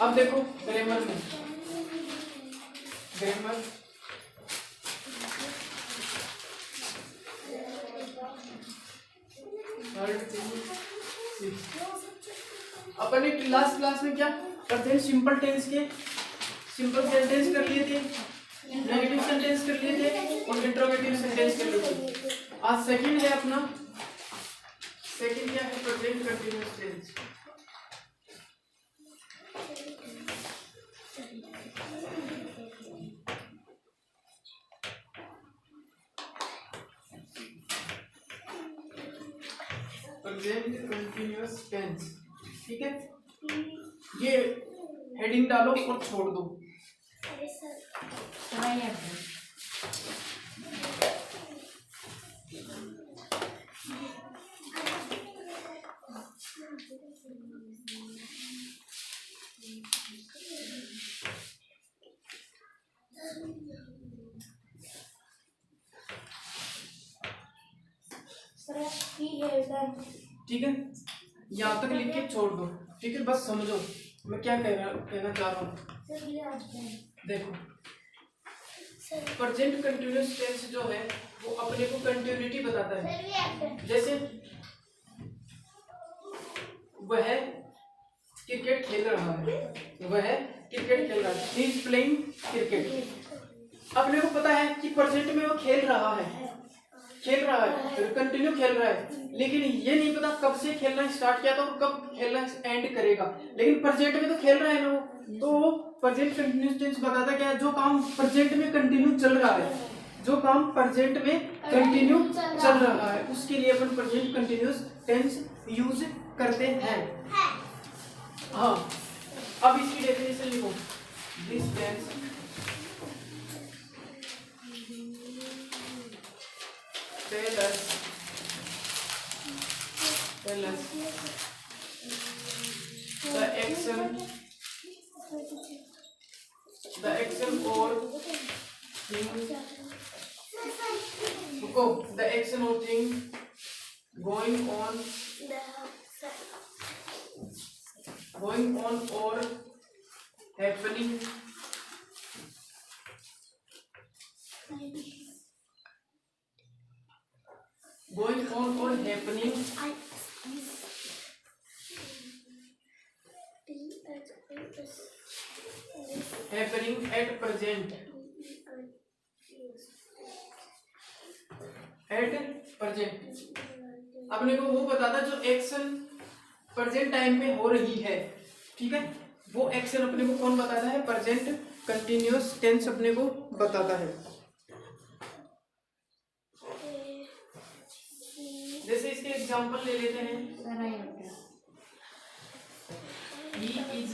अब देखो ग्रामर में, ग्रामर अपने लास्ट क्लास में क्या प्रेजेंट सिंपल टेंस के सिंपल सेंटेंस कर लिए थे, नेगेटिव सेंटेंस कर लिए थे और इंट्रोगेटिव सेंटेंस कर लिए थे। आज सेकंड है अपना, सेकंड क्या है, present continuous tense. Present continuous tense, ठीक है। ये हेडिंग डालो और छोड़ दो। ठीक है, यहाँ तक लिख के छोड़ दो, ठीक है। बस समझो मैं क्या कहना चाह रहा हूँ। देखो प्रेजेंट कंटीन्यूअस टेंस जो है वो अपने को कंटिन्यूटी बताता है। जैसे वह क्रिकेट खेल रहा है, वह क्रिकेट खेल रहा है, ही इज प्लेइंग क्रिकेट। अपने को पता है कि प्रेजेंट में वो खेल रहा है, कंटिन्यू खेल रहा है, लेकिन ये नहीं पता कब से खेलना स्टार्ट किया था और कब खेलना एंड करेगा। लेकिन प्रेजेंट में तो खेल रहा है ना वो, तो प्रेजेंट कंटीन्यूअस टेंस बताता क्या है, जो काम प्रेजेंट में कंटिन्यू चल रहा है, जो काम प्रेजेंट में कंटिन्यू चल रहा है, उसके लिए अपन प्रेजेंट कंटीन्यूअस टेंस यूज करते हैं। हाँ, अब इसकी डेफिनेशन लिखो। This tense tell us the action or thing, the action or thing going on or happening at present, अपने को वो बताता जो एक्शन प्रेजेंट टाइम में हो रही है, ठीक है। वो एक्शन अपने को कौन बताता है, प्रेजेंट कंटीन्यूअस टेंस अपने को बताता है। जैसे इसके एग्जांपल ले लेते हैं। He is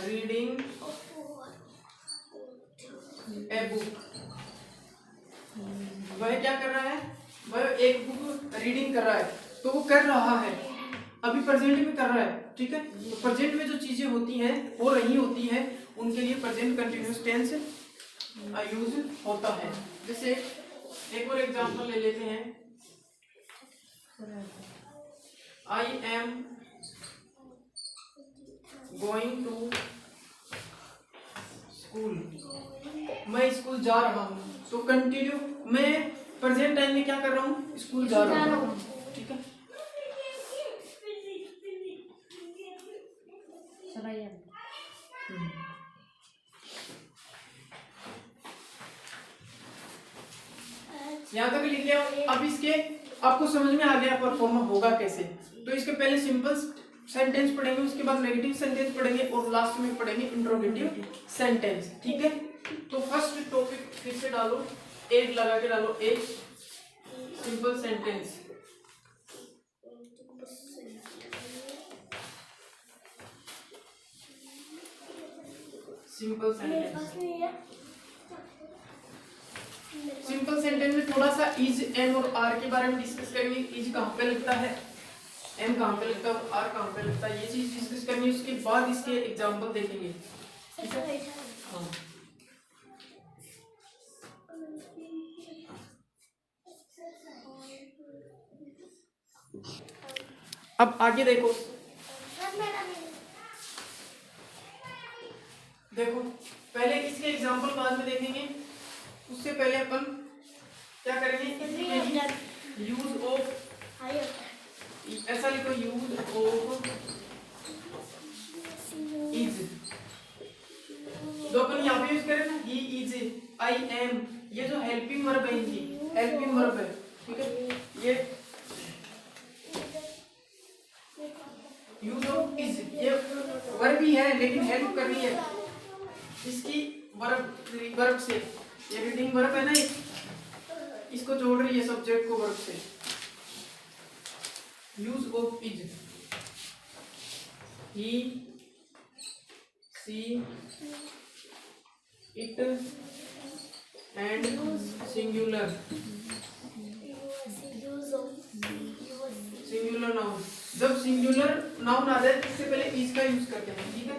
reading a book। वह क्या कर रहा है, वह एक बुक रीडिंग कर रहा है, तो वो कर रहा है, अभी प्रेजेंट में कर रहा है, ठीक है। तो प्रेजेंट में जो चीजें होती हैं, हो रही होती हैं, उनके लिए प्रेजेंट कंटीन्यूअस टेंस यूज होता है। जैसे एक और एग्जांपल ले लेते हैं। I am going to school, मैं स्कूल जा रहा हूँ, तो कंटिन्यू मैं प्रेजेंट टाइम में क्या कर रहा हूँ, स्कूल जा रहा हूँ, ठीक है। यहाँ तक लिख लिया। अब इसके आपको समझ में आ गया परफॉर्म होगा कैसे। तो इसके पहले सिंपल सेंटेंस पढ़ेंगे, उसके बाद नेगेटिव सेंटेंस पढ़ेंगे और लास्ट में पढ़ेंगे इंट्रोगेटिव सेंटेंस, ठीक है। तो फर्स्ट टॉपिक फिर से डालो, एक लगा के डालो, एक simple sentence. Simple sentence, simple sentence में थोड़ा सा इज, एम और आर के बारे में डिस्कस करेंगे। इज कहाँ पे लगता है, एम कहाँ पे लगता है, आर कहाँ पे लगता है, ये चीज डिस्कस करनी है। उसके बाद इसके एग्जांपल देखेंगे, ठीक है। हाँ, अब आगे देखो, देखो पहले इसके एग्जांपल बाद में देखेंगे, उससे पहले अपन क्या करेंगे, यूज ऑफ, ऐसा लिखो, यूज ऑफ इज, जो अपन यहाँ पे यूज करें ना, ही इज, आई एम, ये जो हेल्पिंग वर्ब है, इनकी हेल्पिंग वर्ब है, ठीक है। ये यूज ऑफ इज, ये वर्ब ही है लेकिन हेल्प कर रही है इसकी वर्ब से, ये रीडिंग वर्ब है ना, इसको जोड़ रही है सब्जेक्ट को वर्ब से। Use of is, he, she, it and singular, singular noun. जब सिंगुलर नाउन आ जाए इससे पहले इज का यूज करते हैं, ठीक है।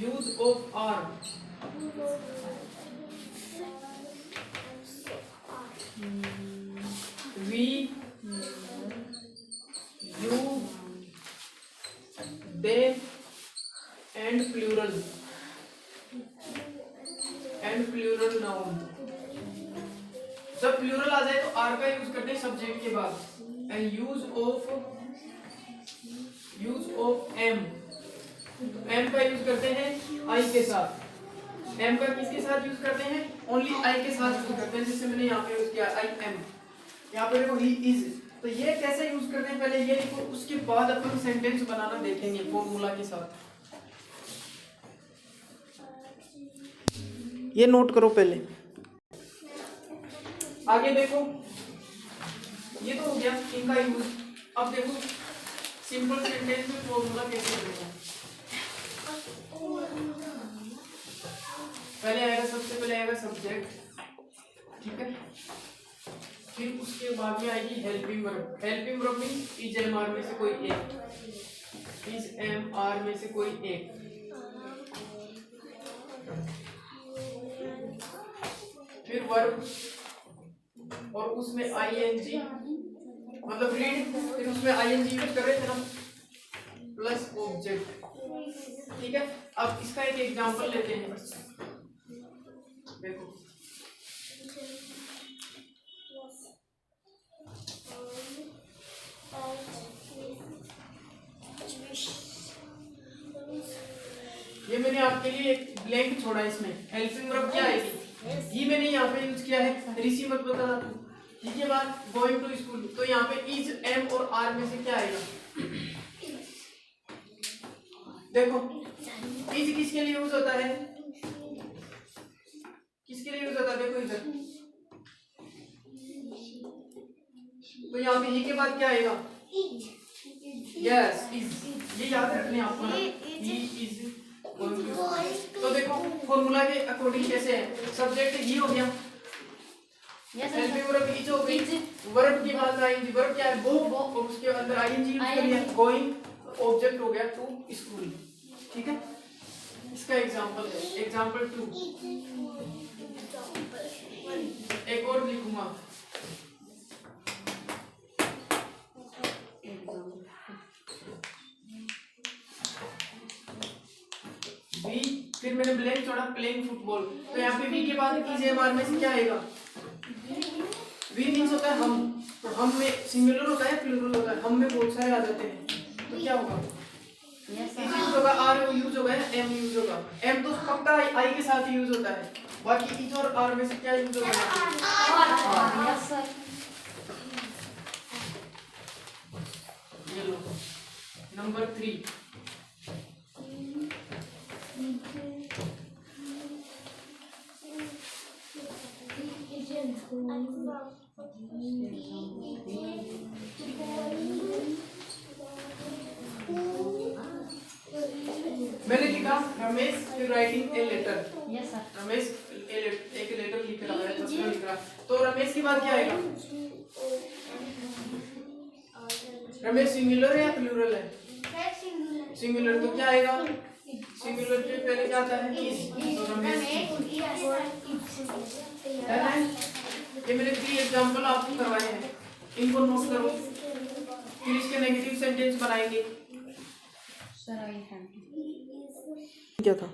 Use of are, we, you, they and plural, noun. जब प्लूरल आ जाए तो आर का यूज करते हैं सब्जेक्ट के बाद। And use of am, am का यूज करते हैं आई के साथ। एम का किसके साथ यूज करते हैं, ओनली आई के साथ यूज करते हैं, जिससे मैंने यहाँ पे यूज किया आई एम। यहाँ पे देखो ही इज, तो ये कैसे यूज करते हैं पहले ये देखो, उसके बाद अपन सेंटेंस बनाना देखेंगे फॉर्मूला के साथ। ये नोट करो पहले। आगे देखो, ये तो हो गया इनका यूज। अब देखो सिंपल सेंटेंस में फॉर्मूला कैसे बनेगा। पहले आएगा, सबसे पहले आएगा सब्जेक्ट, ठीक है। फिर उसके बाद में आएगी helping verb. Helping verb means is am are में से कोई एक, इज एम आर में से कोई एक। फिर वर्ब और उसमें आईएनजी, मतलब रीड, फिर उसमें आईएनजी यूज कर रहे थे ना, प्लस ऑब्जेक्ट, ठीक है। अब इसका एक एग्जांपल लेते हैं, देखो। ये मैंने आपके लिए एक ब्लैंक छोड़ा, इसमें हेल्पिंग वर्ब क्या आएगी, ये मैंने यहाँ पे यूज किया है, रिसीव मत बता तू। ठीक है बात, गोइंग टू स्कूल, तो यहाँ पे इज, एम और आर में से क्या आएगा, देखो इज किसके लिए यूज होता है, किसके लिए यूज होता है, देखो इधर, तो यहाँ पे ही के बाद क्या आएगा, यस इज, ये याद रखने आपको ना, ही इज गोइंग टू। तो देखो फॉर्मूला के अकॉर्डिंग कैसे है, सब्जेक्ट ही हो गया, हेल्पिंग वर्ब इज हो गई, वर्ब की बात आएंगी, वर्ब क्या है, गो, और उसके अंदर आईएनजी यूज कर लिया, गोइंग, ऑब्जेक्ट हो गया टू स्कूल, ठीक है। इसका एग्जांपल है, एग्जांपल 2, एक और लिखूंगा, वी, फिर मैंने ब्लैंक छोड़ा, प्लेइंग फुटबॉल, तो यहाँ पे वी के बाद इज एम आर में से क्या आएगा, वी मीन्स होता है हम, तो हम में सिंगुलर होता है प्लूरल होता है, हम में बहुत सारे आ जाते हैं, तो क्या होगा, इज यूज होगा, आर यूज होगा, एम यूज होगा, एम तो पक्का आई के साथ ही यूज होता है, बाकी इज और आर में से क्या यूज होगा, यस सर। ये लो नंबर 3, मैंने लिखा Ramesh writing a letter, yes sir, Ramesh एक लेटर लिख रहा है, पत्र लिख रहा, तो रमेश के बाद क्या आएगा, रमेश सिंगुलर है या प्लूरल है, सिंगुलर, तो क्या आएगा, सिंगुलर के पहले क्या आता है, इज, तो रमेश, है ना। ये मैंने 3 एग्जांपल आपको करवाए हैं, इनको नोट करो, फिर इसके नेगेटिव सेंटेंस बनाएंगे। क्या था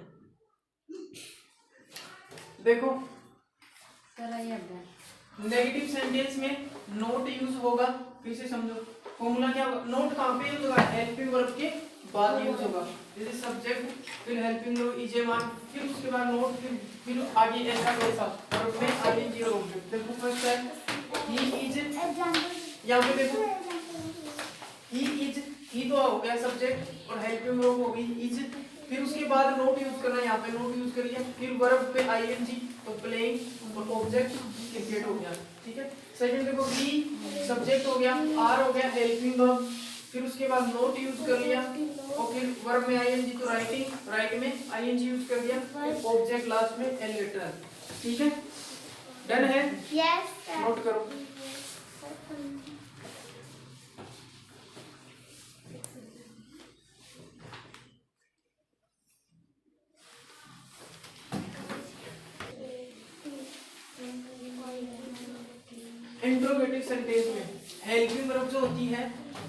देखो, नेगेटिव सेंटेंस में नोट यूज होगा। फिर से समझो फॉर्मूला क्या होगा, नोट कहाँ पे यूज होगा, हेल्पिंग वर्ब के बाद यूज होगा। जैसे सब्जेक्ट फिर helping verb is a one, फिर उसके बाद नोट, फिर आगे ऐसा कैसा वर्ब में आगे जीरो ऑब्जेक्ट। देखो फर्स्ट है ही इज, यहाँ पे देखो ही इज, ही तो हो गया सब्जेक्ट और हेल्पिंग वर्ब हो गई इज, फिर उसके बाद नोट यूज करना, यहाँ पे नोट यूज करिए, फिर वर्ब पे आईएनजी तो प्लेइंग और ऑब्जेक्ट क्रिकेट हो गया। ठीक है, सेकंड देखो बी सब्जेक्ट हो गया, आर हो गया हेल्पिंग वर्ब, फिर उसके बाद नोट यूज कर लिया और फिर वर्ब में आईएनजी तो राइटिंग, राइट में आईएनजी यूज कर दिया, फिर ऑब्जेक्ट लास्ट में एल लेटर। ठीक है, डन है? यस, नोट करो। इंट्रोगेटिव सेंटेंस में हेल्पिंग वर्ब जो होती है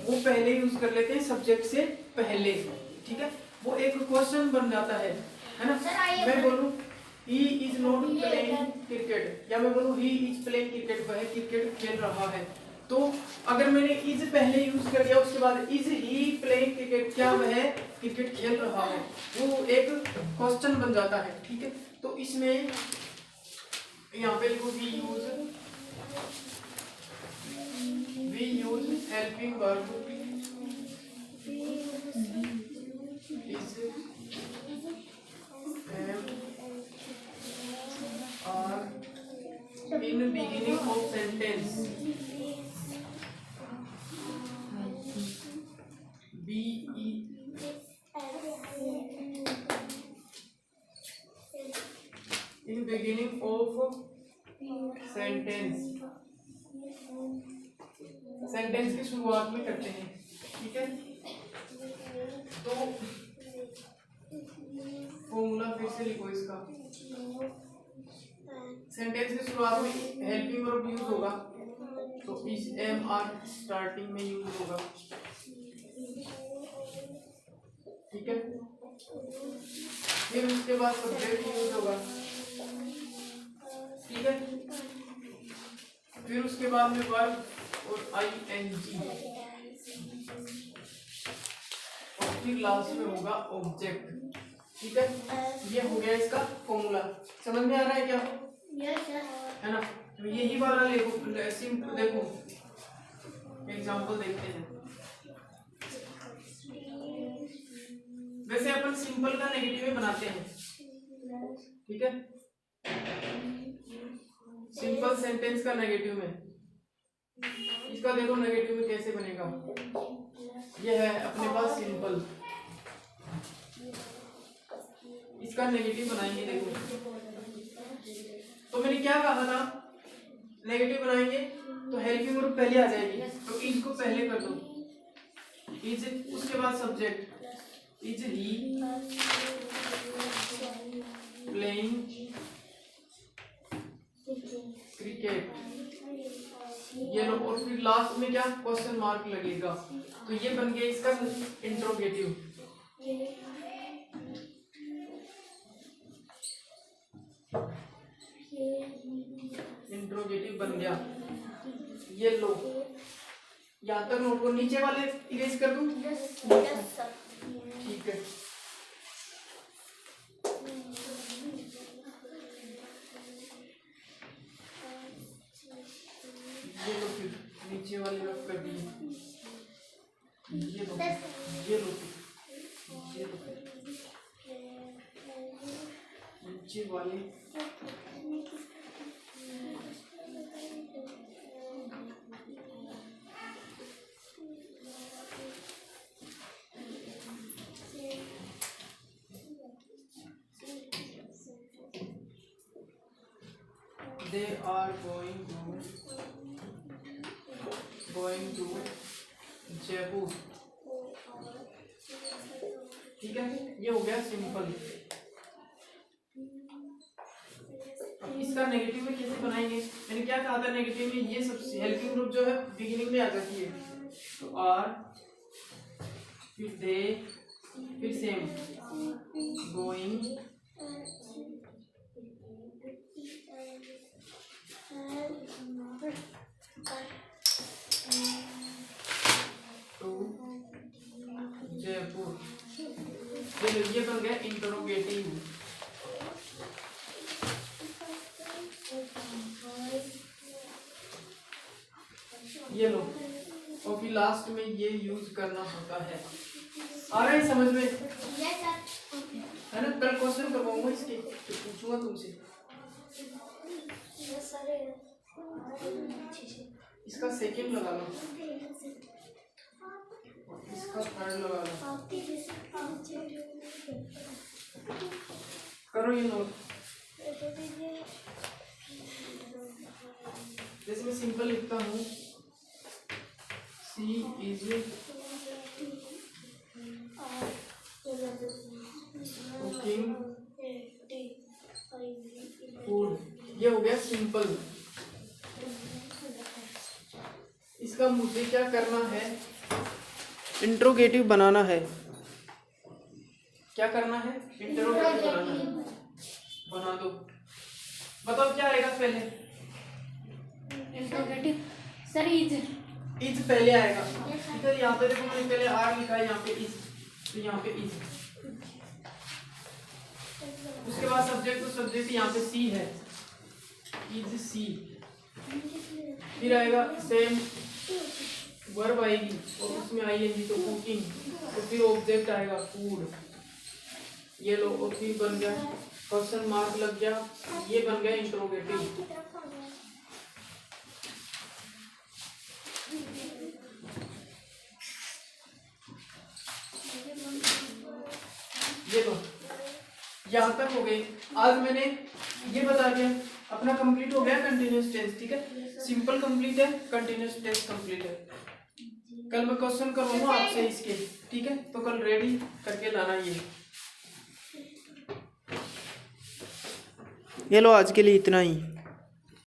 वो पहले यूज कर लेते हैं सब्जेक्ट से पहले। ठीक है, वो एक क्वेश्चन बन जाता है ना। मैं बोलूं he is not playing cricket, या मैं बोलूं ही इज प्लेइंग क्रिकेट, वह क्रिकेट खेल रहा है, तो अगर मैंने इज पहले यूज कर लिया उसके बाद इज ही प्लेइंग क्रिकेट, क्या वह क्रिकेट खेल रहा है, वो एक क्वेश्चन बन जाता है। ठीक है, तो इसमें यहाँ पे लिखो we use helping verb is am are in beginning of sentence, be in beginning of sentence, sentence की शुरुआत में करते हैं। ठीक है, तो फॉर्मूला फिर से लिखो इसका, सेंटेंस की शुरुआत में हेल्पिंग वर्ब यूज होगा तो इज एम आर स्टार्टिंग में यूज होगा। ठीक है, फिर उसके बाद सब्जेक्ट यूज होगा। ठीक है, फिर उसके बाद में वर्ब और आईएनजी, और फिर लास्ट में होगा ऑब्जेक्ट। ठीक है, ये हो गया इसका फॉर्मूला। समझ में आ रहा है क्या? है ना, तो यही वाला देखो, सिंपल देखो एग्जांपल देखते हैं। वैसे अपन सिंपल का नेगेटिव में बनाते हैं। ठीक है, सिंपल सेंटेंस का नेगेटिव में, इसका देखो नेगेटिव में कैसे बनेगा। ये है अपने पास सिंपल, इसका नेगेटिव बनाएंगे। देखो तो मैंने क्या कहा था, नेगेटिव बनाएंगे तो हेल्पिंग वर्ब पहले आ जाएगी, तो इज को पहले कर दो, इज, उसके बाद subject is he playing cricket, ये लो, और फिर लास्ट में क्या क्वेश्चन मार्क लगेगा, तो ये बन गया इसका इंट्रोगेटिव। इंट्रोगेटिव बन गया, ये लो, यहाँ तक नोट को, नीचे वाले इरेज कर दूं? ठीक है, ये लो, फिर नीचे वाले रफ कर दिए, ये लो, ये लो, ये लो, नीचे वाले they are going to Jaipur. ठीक है, ये हो गया सिंपल। अब इसका नेगेटिव में कैसे बनाएंगे, मैंने क्या कहा था नेगेटिव में ये सब हेल्पिंग ग्रुप जो है बिगिनिंग में आ जाती है, तो आर फिर दे फिर सेम गोइंग टू जयपुर। ये बन गया इंटरोगेटिव। ये लो, और फिर लास्ट में ये यूज करना होता है। आ रहा है समझ में? है ना, कल क्वेश्चन करवाऊंगा इसके, तो पूछूंगा तुमसे। इसका सेकंड लगा लो, इसका थर्ड लगा लो, करो ये नोट। जैसे मैं सिंपल लिखता हूँ, सी इज कुकिंग फूड, ये हो गया सिंपल। इसका मुझे क्या करना है, इंट्रोगेटिव बनाना है। क्या करना है, इंट्रोगेटिव बनाना है। बना दो, बताओ क्या आएगा पहले। इंट्रोगेटिव सर इज पहले आएगा। इधर यहाँ पे देखो मैंने पहले आर लिखा है, यहाँ पे इज, तो यहाँ पे इज। उसके बाद सब्जेक्ट, तो सब्जेक्ट यहाँ पे सी है, इज सी। फिर आएगा सेम वर्ब आएगी और उसमें आईएनजी, तो कुकिंग। तो फिर ऑब्जेक्ट आएगा फूड, ये लो, और फिर बन गया क्वेश्चन मार्क लग गया, ये बन गया इंट्रोगेटिव। ये लो, यहाँ तक हो गई। आज मैंने ये बता दिया, अपना कंप्लीट हो गया कंटिन्यूअस टेंस। ठीक है, सिंपल कंप्लीट है, कंटिन्यूअस टेंस कंप्लीट है। कल मैं क्वेश्चन करवाऊंगा आपसे इसके, ठीक है, तो कल रेडी करके लाना। ये लो, आज के लिए इतना ही।